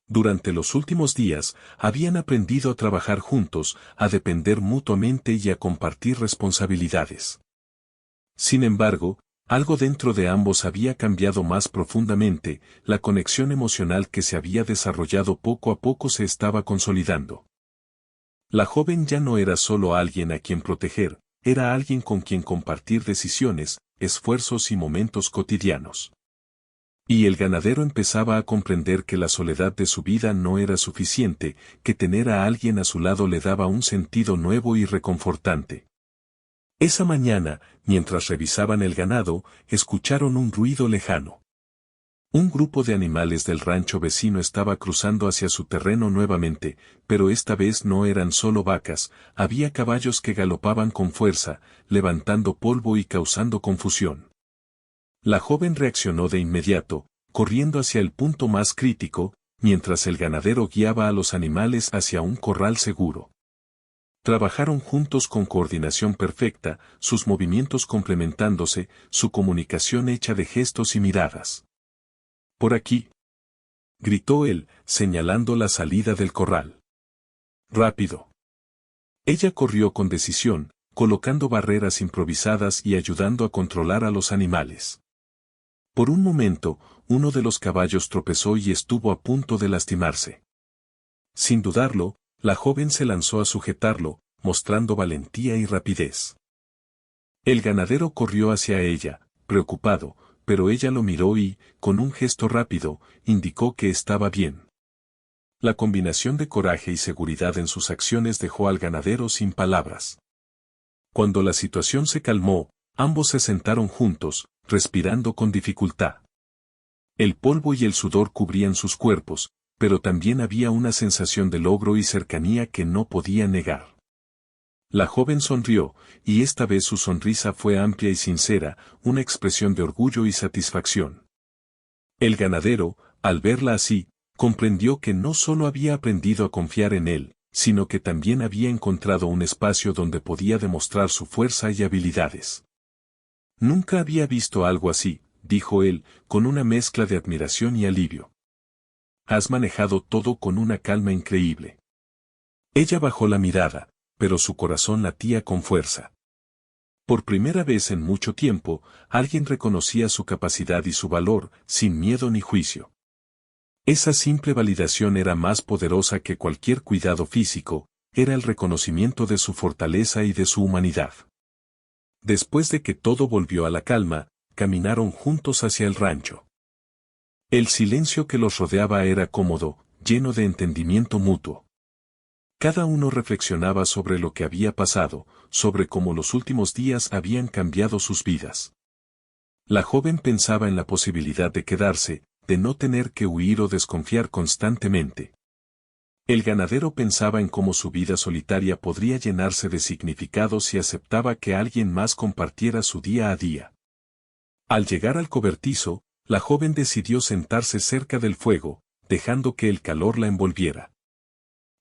Durante los últimos días, habían aprendido a trabajar juntos, a depender mutuamente y a compartir responsabilidades. Sin embargo, algo dentro de ambos había cambiado más profundamente, la conexión emocional que se había desarrollado poco a poco se estaba consolidando. La joven ya no era solo alguien a quien proteger, era alguien con quien compartir decisiones, esfuerzos y momentos cotidianos. Y el ganadero empezaba a comprender que la soledad de su vida no era suficiente, que tener a alguien a su lado le daba un sentido nuevo y reconfortante. Esa mañana, mientras revisaban el ganado, escucharon un ruido lejano. Un grupo de animales del rancho vecino estaba cruzando hacia su terreno nuevamente, pero esta vez no eran solo vacas, había caballos que galopaban con fuerza, levantando polvo y causando confusión. La joven reaccionó de inmediato, corriendo hacia el punto más crítico, mientras el ganadero guiaba a los animales hacia un corral seguro. Trabajaron juntos con coordinación perfecta, sus movimientos complementándose, su comunicación hecha de gestos y miradas. «Por aquí», gritó él, señalando la salida del corral. «Rápido». Ella corrió con decisión, colocando barreras improvisadas y ayudando a controlar a los animales. Por un momento, uno de los caballos tropezó y estuvo a punto de lastimarse. Sin dudarlo, la joven se lanzó a sujetarlo, mostrando valentía y rapidez. El ganadero corrió hacia ella, preocupado, pero ella lo miró y, con un gesto rápido, indicó que estaba bien. La combinación de coraje y seguridad en sus acciones dejó al ganadero sin palabras. Cuando la situación se calmó, ambos se sentaron juntos, respirando con dificultad. El polvo y el sudor cubrían sus cuerpos, pero también había una sensación de logro y cercanía que no podía negar. La joven sonrió, y esta vez su sonrisa fue amplia y sincera, una expresión de orgullo y satisfacción. El ganadero, al verla así, comprendió que no solo había aprendido a confiar en él, sino que también había encontrado un espacio donde podía demostrar su fuerza y habilidades. Nunca había visto algo así, dijo él, con una mezcla de admiración y alivio. Has manejado todo con una calma increíble. Ella bajó la mirada, pero su corazón latía con fuerza. Por primera vez en mucho tiempo, alguien reconocía su capacidad y su valor, sin miedo ni juicio. Esa simple validación era más poderosa que cualquier cuidado físico, era el reconocimiento de su fortaleza y de su humanidad. Después de que todo volvió a la calma, caminaron juntos hacia el rancho. El silencio que los rodeaba era cómodo, lleno de entendimiento mutuo. Cada uno reflexionaba sobre lo que había pasado, sobre cómo los últimos días habían cambiado sus vidas. La joven pensaba en la posibilidad de quedarse, de no tener que huir o desconfiar constantemente. El ganadero pensaba en cómo su vida solitaria podría llenarse de significado si aceptaba que alguien más compartiera su día a día. Al llegar al cobertizo, la joven decidió sentarse cerca del fuego, dejando que el calor la envolviera.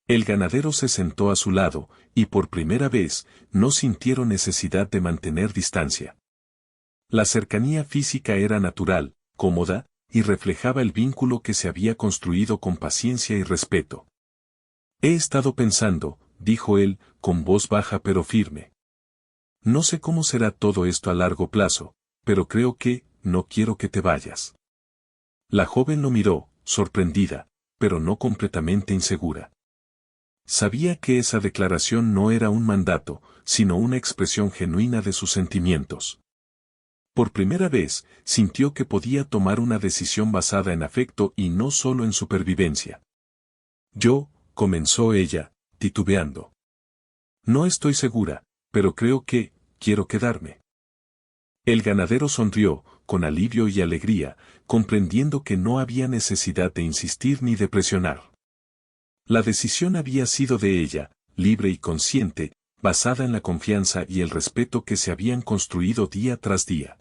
El ganadero se sentó a su lado, y por primera vez, no sintieron necesidad de mantener distancia. La cercanía física era natural, cómoda, y reflejaba el vínculo que se había construido con paciencia y respeto. He estado pensando, dijo él, con voz baja pero firme. No sé cómo será todo esto a largo plazo, pero creo que, no quiero que te vayas. La joven lo miró, sorprendida, pero no completamente insegura. Sabía que esa declaración no era un mandato, sino una expresión genuina de sus sentimientos. Por primera vez, sintió que podía tomar una decisión basada en afecto y no solo en supervivencia. Comenzó ella, titubeando. No estoy segura, pero creo que, quiero quedarme. El ganadero sonrió, con alivio y alegría, comprendiendo que no había necesidad de insistir ni de presionar. La decisión había sido de ella, libre y consciente, basada en la confianza y el respeto que se habían construido día tras día.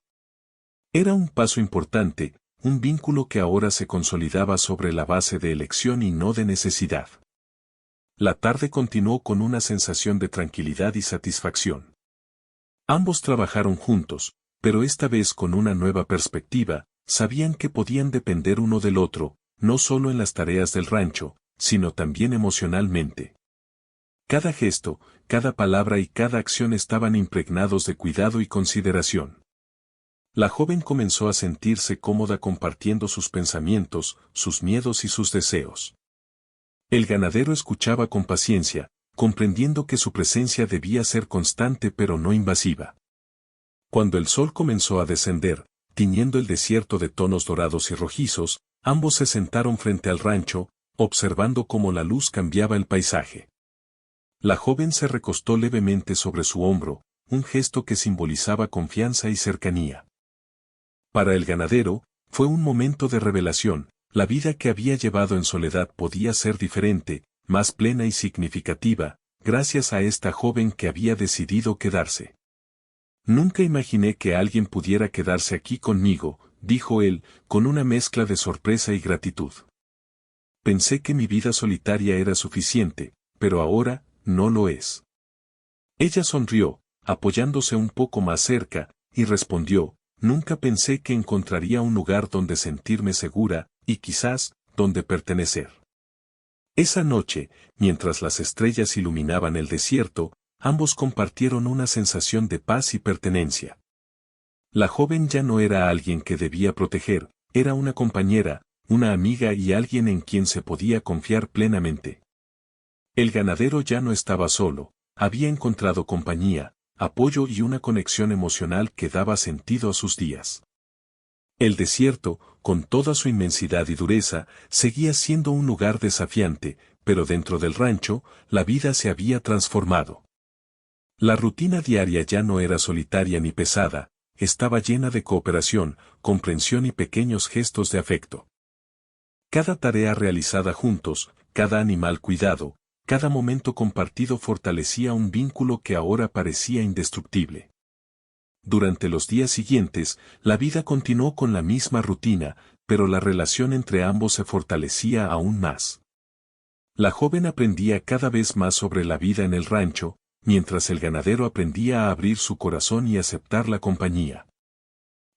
Era un paso importante, un vínculo que ahora se consolidaba sobre la base de elección y no de necesidad. La tarde continuó con una sensación de tranquilidad y satisfacción. Ambos trabajaron juntos, pero esta vez con una nueva perspectiva, sabían que podían depender uno del otro, no solo en las tareas del rancho, sino también emocionalmente. Cada gesto, cada palabra y cada acción estaban impregnados de cuidado y consideración. La joven comenzó a sentirse cómoda compartiendo sus pensamientos, sus miedos y sus deseos. El ganadero escuchaba con paciencia, comprendiendo que su presencia debía ser constante pero no invasiva. Cuando el sol comenzó a descender, tiñendo el desierto de tonos dorados y rojizos, ambos se sentaron frente al rancho, observando cómo la luz cambiaba el paisaje. La joven se recostó levemente sobre su hombro, un gesto que simbolizaba confianza y cercanía. Para el ganadero, fue un momento de revelación, la vida que había llevado en soledad podía ser diferente, más plena y significativa, gracias a esta joven que había decidido quedarse. Nunca imaginé que alguien pudiera quedarse aquí conmigo, dijo él, con una mezcla de sorpresa y gratitud. Pensé que mi vida solitaria era suficiente, pero ahora, no lo es. Ella sonrió, apoyándose un poco más cerca, y respondió, nunca pensé que encontraría un lugar donde sentirme segura, y quizás, donde pertenecer. Esa noche, mientras las estrellas iluminaban el desierto, ambos compartieron una sensación de paz y pertenencia. La joven ya no era alguien que debía proteger, era una compañera, una amiga y alguien en quien se podía confiar plenamente. El ganadero ya no estaba solo, había encontrado compañía, apoyo y una conexión emocional que daba sentido a sus días. El desierto, con toda su inmensidad y dureza, seguía siendo un lugar desafiante, pero dentro del rancho, la vida se había transformado. La rutina diaria ya no era solitaria ni pesada, estaba llena de cooperación, comprensión y pequeños gestos de afecto. Cada tarea realizada juntos, cada animal cuidado, cada momento compartido fortalecía un vínculo que ahora parecía indestructible. Durante los días siguientes, la vida continuó con la misma rutina, pero la relación entre ambos se fortalecía aún más. La joven aprendía cada vez más sobre la vida en el rancho, mientras el ganadero aprendía a abrir su corazón y aceptar la compañía.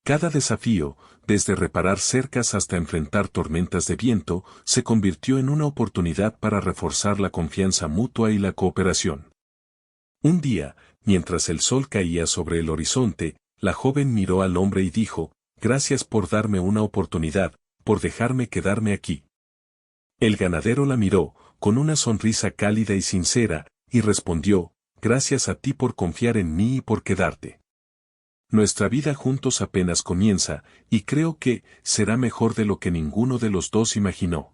Cada desafío, desde reparar cercas hasta enfrentar tormentas de viento, se convirtió en una oportunidad para reforzar la confianza mutua y la cooperación. Un día, mientras el sol caía sobre el horizonte, la joven miró al hombre y dijo, «Gracias por darme una oportunidad, por dejarme quedarme aquí». El ganadero la miró, con una sonrisa cálida y sincera, y respondió, «Gracias a ti por confiar en mí y por quedarte. Nuestra vida juntos apenas comienza, y creo que será mejor de lo que ninguno de los dos imaginó».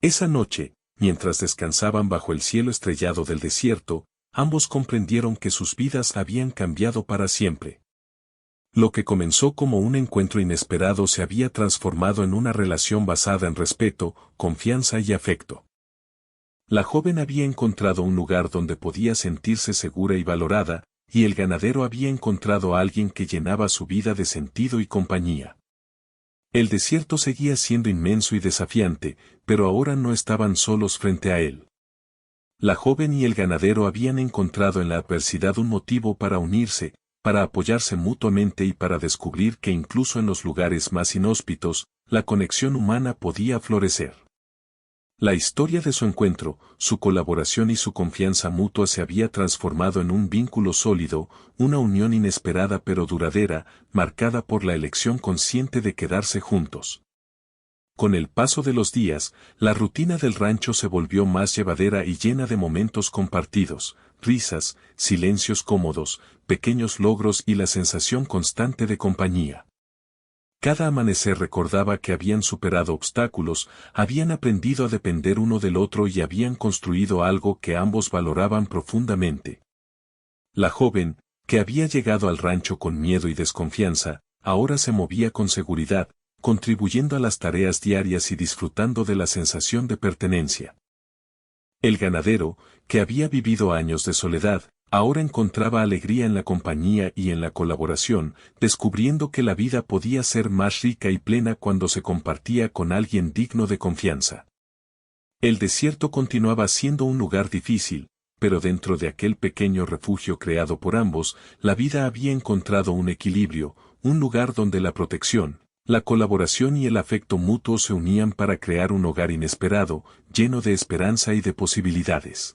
Esa noche, mientras descansaban bajo el cielo estrellado del desierto, ambos comprendieron que sus vidas habían cambiado para siempre. Lo que comenzó como un encuentro inesperado se había transformado en una relación basada en respeto, confianza y afecto. La joven había encontrado un lugar donde podía sentirse segura y valorada, y el ganadero había encontrado a alguien que llenaba su vida de sentido y compañía. El desierto seguía siendo inmenso y desafiante, pero ahora no estaban solos frente a él. La joven y el ganadero habían encontrado en la adversidad un motivo para unirse, para apoyarse mutuamente y para descubrir que incluso en los lugares más inhóspitos, la conexión humana podía florecer. La historia de su encuentro, su colaboración y su confianza mutua se había transformado en un vínculo sólido, una unión inesperada pero duradera, marcada por la elección consciente de quedarse juntos. Con el paso de los días, la rutina del rancho se volvió más llevadera y llena de momentos compartidos, risas, silencios cómodos, pequeños logros y la sensación constante de compañía. Cada amanecer recordaba que habían superado obstáculos, habían aprendido a depender uno del otro y habían construido algo que ambos valoraban profundamente. La joven, que había llegado al rancho con miedo y desconfianza, ahora se movía con seguridad, contribuyendo a las tareas diarias y disfrutando de la sensación de pertenencia. El ganadero, que había vivido años de soledad, ahora encontraba alegría en la compañía y en la colaboración, descubriendo que la vida podía ser más rica y plena cuando se compartía con alguien digno de confianza. El desierto continuaba siendo un lugar difícil, pero dentro de aquel pequeño refugio creado por ambos, la vida había encontrado un equilibrio, un lugar donde la protección, la colaboración y el afecto mutuo se unían para crear un hogar inesperado, lleno de esperanza y de posibilidades.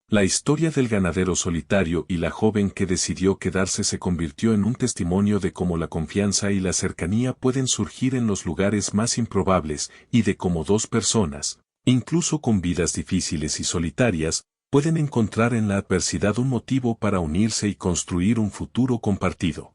La historia del ganadero solitario y la joven que decidió quedarse se convirtió en un testimonio de cómo la confianza y la cercanía pueden surgir en los lugares más improbables y de cómo dos personas, incluso con vidas difíciles y solitarias, pueden encontrar en la adversidad un motivo para unirse y construir un futuro compartido.